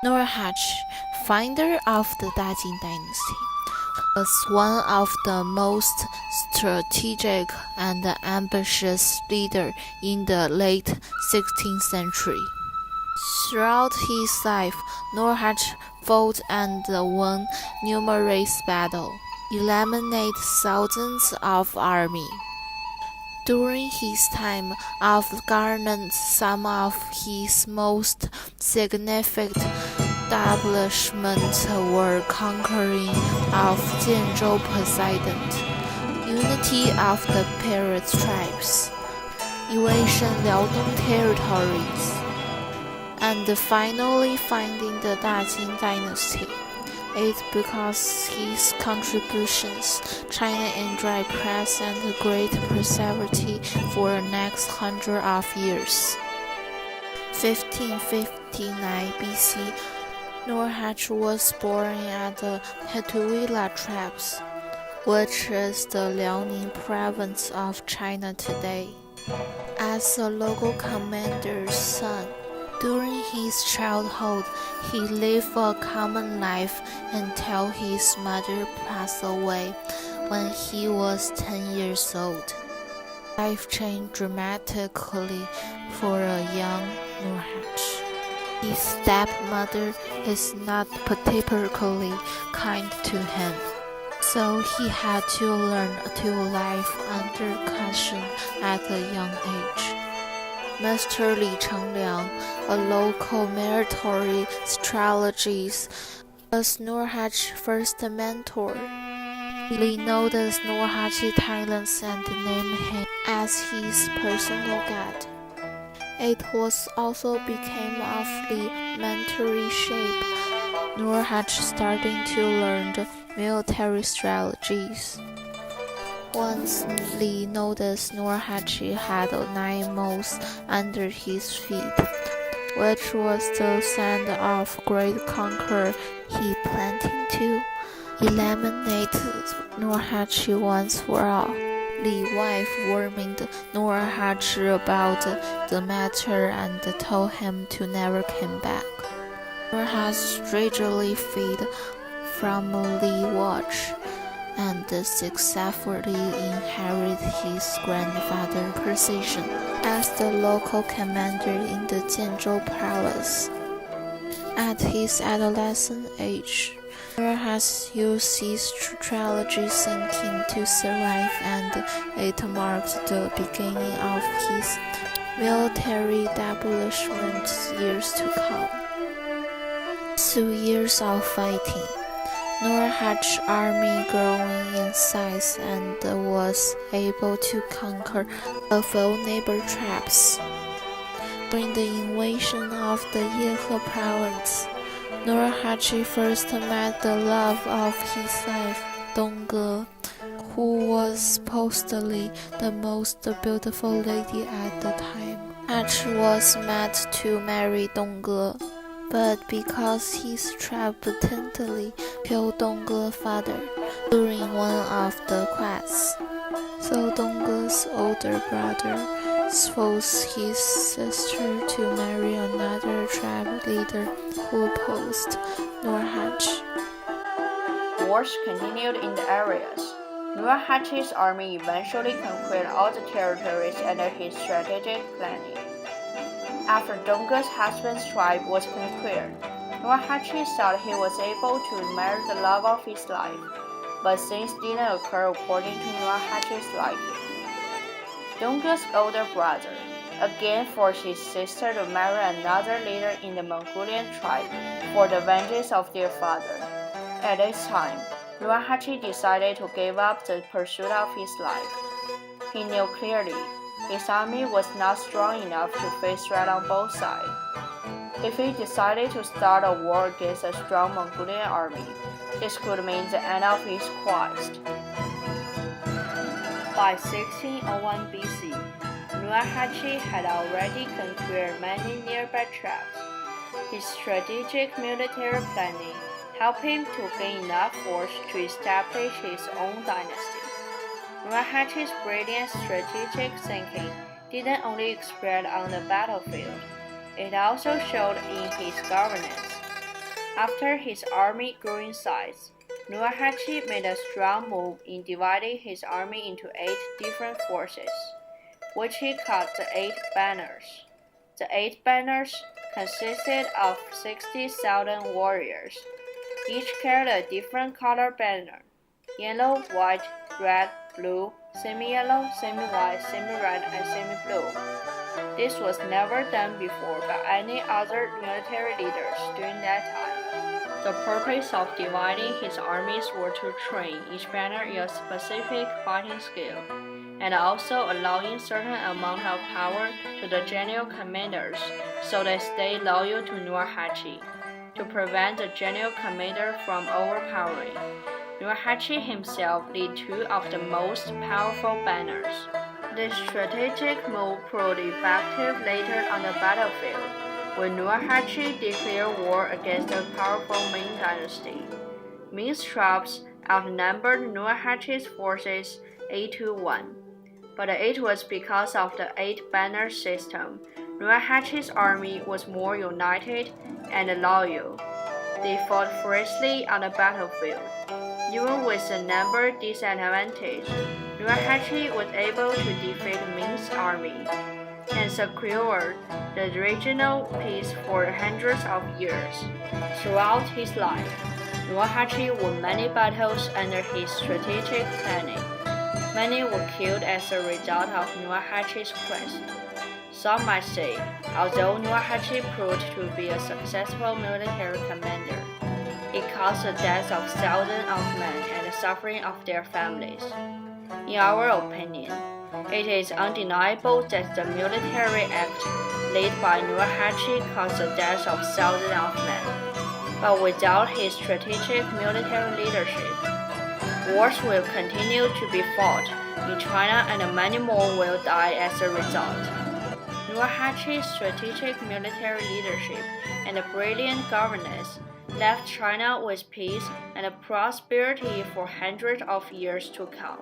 Nurhaci, founder of the Dajin dynasty, was one of the most strategic and ambitious leaders in the late 16th century. Throughout his life, Nurhaci fought and won numerous battles, eliminated thousands of armies. During his time of governance, some of his most significant establishments were conquering of Jianzhou Poseidon, unity of the Period tribes, invasion Liaodong territories, and finally finding the Dajin dynasty. It's because his contributions, China enjoyed peace and great prosperity for the next 100 of years. 1559 BC, Nurhaci was born at the Hetuila tribes, which is the Liaoning province of China today. As a local commander's son, during his childhood, he lived a common life until his mother passed away when he was 10 years old. Life changed dramatically for a young Nurhaci. His stepmother is not particularly kind to him, so he had to learn to live under caution at a young age. Master Li Chengliang, a local military strategist, was Nurhaci's first mentor. Li noticed Nurhaci's talents and named him as his personal guide. It was also became of the mentoring shape. Nurhaci starting to learn the military strategies. Once Li noticed Nurhaci had 9 moles under his feet, which was the sign of great conqueror. He planned to eliminate Nurhaci once for all. Li's wife warned Nurhaci about the matter and told him to never come back. Nurhaci strangely fled from Li's watch and successfully inherited his grandfather's position as the local commander in the Jianzhou province. At his adolescent age, Nurhaci used his strategic thinking to survive, and it marked the beginning of his military establishment years to come. Through years of fighting, Nurhaci's army growing in size and was able to conquer a few neighbor tribes. During the invasion of the Yehe province, Nurhaci first met the love of his life, Dongge, who was supposedly the most beautiful lady at the time. Nurhaci was meant to marry Dongge, but because his tribe potentially killed Dongge's father during one of the quests, so Dongge's older brother forced his sister to marry another tribe leader who opposed Nurhaci. Wars continued in the areas. Nurhaci's army eventually conquered all the territories under his strategic planning. After Dongge's husband's tribe was conquered, Nurhaci thought he was able to marry the love of his life, but things didn't occur according to Nurhaci's liking. Dongge's older brother again forced his sister to marry another leader in the Mongolian tribe for the vengeance of their father. At this time, Nurhaci decided to give up the pursuit of his life. He knew clearly his army was not strong enough to face threat on both sides. If he decided to start a war against a strong Mongolian army, this could mean the end of his quest. By 1601 BC, Nurhaci had already conquered many nearby tribes. His strategic military planning helped him to gain enough force to establish his own dynasty. Nurhaci's brilliant strategic thinking didn't only spread on the battlefield, it also showed in his governance. After his army grew in size, Nurhaci made a strong move in dividing his army into 8 different forces, which he called the 8 banners. The 8 banners consisted of 60,000 warriors. Each carried a different color banner: yellow, white, red, blue, semi-yellow, semi-white, semi-red, and semi-blue. This was never done before by any other military leaders during that time. The purpose of dividing his armies was to train each banner in a specific fighting skill, and also allowing certain amount of power to the general commanders so they stay loyal to Nurhaci, to prevent the general commander from overpowering. Nurhaci himself led 2 of the most powerful banners. This strategic move proved effective later on the battlefield, when Nurhaci declared war against the powerful Ming dynasty. Ming's troops outnumbered Nurhaci's forces 8-1, but it was because of the 8-banner system. Nurhaci's army was more united and loyal. They fought fiercely on the battlefield. Even with the number disadvantage, Nurhaci was able to defeat Ming's army and secure the regional peace for hundreds of years. Throughout his life, Nurhaci won many battles under his strategic planning. Many were killed as a result of Nurhaci's quest. Some might say, although Nurhaci proved to be a successful military commander, it caused the deaths of thousands of men and the suffering of their families. In our opinion, it is undeniable that the military act led by Nurhaci caused the deaths of thousands of men. But without his strategic military leadership, wars will continue to be fought in China and many more will die as a result. Nurhaci's strategic military leadership and brilliant governance left China with peace and prosperity for hundreds of years to come.